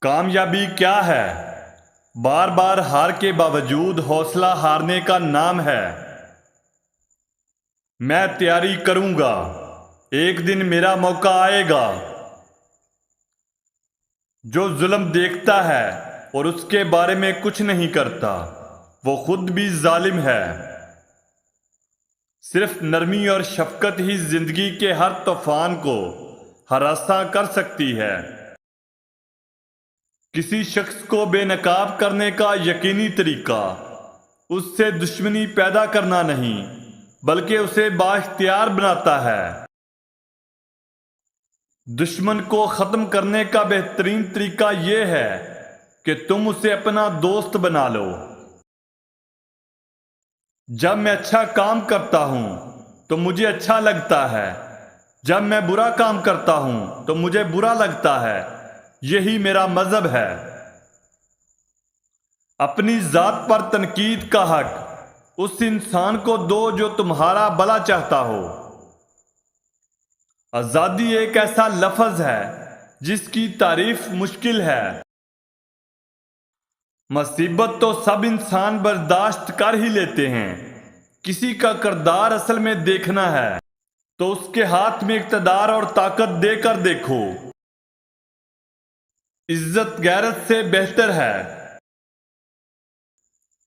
کامیابی کیا ہے؟ بار بار ہار کے باوجود حوصلہ ہارنے کا نام ہے۔ میں تیاری کروں گا، ایک دن میرا موقع آئے گا۔ جو ظلم دیکھتا ہے اور اس کے بارے میں کچھ نہیں کرتا، وہ خود بھی ظالم ہے۔ صرف نرمی اور شفقت ہی زندگی کے ہر طوفان کو ہراساں کر سکتی ہے۔ کسی شخص کو بے نقاب کرنے کا یقینی طریقہ اس سے دشمنی پیدا کرنا نہیں، بلکہ اسے بااختیار بناتا ہے۔ دشمن کو ختم کرنے کا بہترین طریقہ یہ ہے کہ تم اسے اپنا دوست بنا لو۔ جب میں اچھا کام کرتا ہوں تو مجھے اچھا لگتا ہے، جب میں برا کام کرتا ہوں تو مجھے برا لگتا ہے۔ یہی میرا مذہب ہے۔ اپنی ذات پر تنقید کا حق اس انسان کو دو جو تمہارا بھلا چاہتا ہو۔ آزادی ایک ایسا لفظ ہے جس کی تعریف مشکل ہے۔ مصیبت تو سب انسان برداشت کر ہی لیتے ہیں۔ کسی کا کردار اصل میں دیکھنا ہے تو اس کے ہاتھ میں اقتدار اور طاقت دے کر دیکھو۔ عزت غیرت سے بہتر ہے۔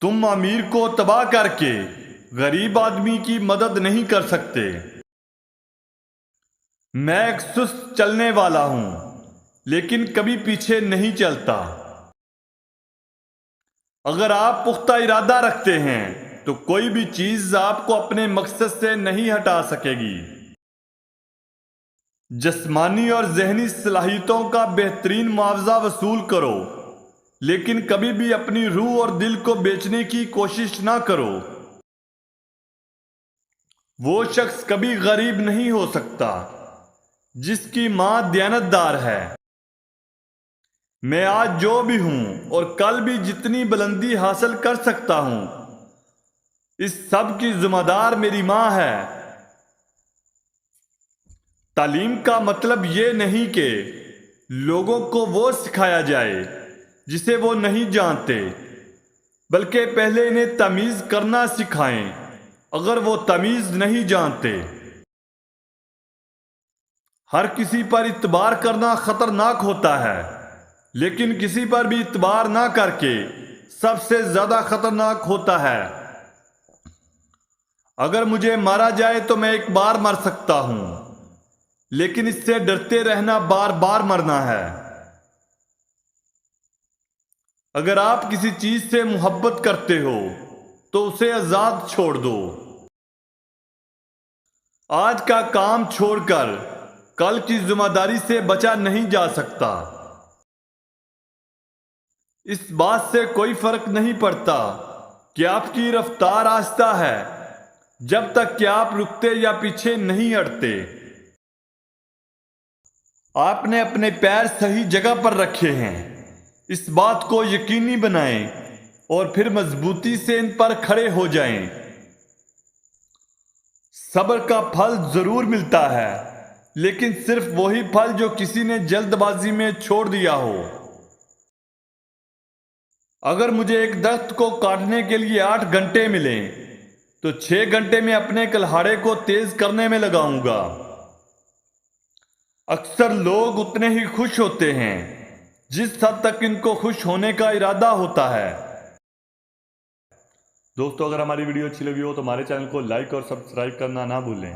تم امیر کو تباہ کر کے غریب آدمی کی مدد نہیں کر سکتے۔ میں ایک سست چلنے والا ہوں لیکن کبھی پیچھے نہیں چلتا۔ اگر آپ پختہ ارادہ رکھتے ہیں تو کوئی بھی چیز آپ کو اپنے مقصد سے نہیں ہٹا سکے گی۔ جسمانی اور ذہنی صلاحیتوں کا بہترین معاوضہ وصول کرو، لیکن کبھی بھی اپنی روح اور دل کو بیچنے کی کوشش نہ کرو۔ وہ شخص کبھی غریب نہیں ہو سکتا جس کی ماں دیانتدار ہے۔ میں آج جو بھی ہوں اور کل بھی جتنی بلندی حاصل کر سکتا ہوں، اس سب کی ذمہ دار میری ماں ہے۔ تعلیم کا مطلب یہ نہیں کہ لوگوں کو وہ سکھایا جائے جسے وہ نہیں جانتے، بلکہ پہلے انہیں تمیز کرنا سکھائیں اگر وہ تمیز نہیں جانتے۔ ہر کسی پر اعتبار کرنا خطرناک ہوتا ہے، لیکن کسی پر بھی اعتبار نہ کر کے سب سے زیادہ خطرناک ہوتا ہے۔ اگر مجھے مارا جائے تو میں ایک بار مر سکتا ہوں، لیکن اس سے ڈرتے رہنا بار بار مرنا ہے۔ اگر آپ کسی چیز سے محبت کرتے ہو تو اسے آزاد چھوڑ دو۔ آج کا کام چھوڑ کر کل کی ذمہ داری سے بچا نہیں جا سکتا۔ اس بات سے کوئی فرق نہیں پڑتا کہ آپ کی رفتار آہستہ ہے، جب تک کہ آپ رکتے یا پیچھے نہیں ہٹتے۔ آپ نے اپنے پیر صحیح جگہ پر رکھے ہیں، اس بات کو یقینی بنائیں اور پھر مضبوطی سے ان پر کھڑے ہو جائیں۔ صبر کا پھل ضرور ملتا ہے، لیکن صرف وہی پھل جو کسی نے جلد بازی میں چھوڑ دیا ہو۔ اگر مجھے ایک درخت کو کاٹنے کے لیے 8 گھنٹے ملیں تو 6 گھنٹے میں اپنے کلہاڑے کو تیز کرنے میں لگاؤں گا۔ اکثر لوگ اتنے ہی خوش ہوتے ہیں جس حد تک ان کو خوش ہونے کا ارادہ ہوتا ہے۔ دوستو، اگر ہماری ویڈیو اچھی لگی ہو تو ہمارے چینل کو لائک اور سبسکرائب کرنا نہ بھولیں۔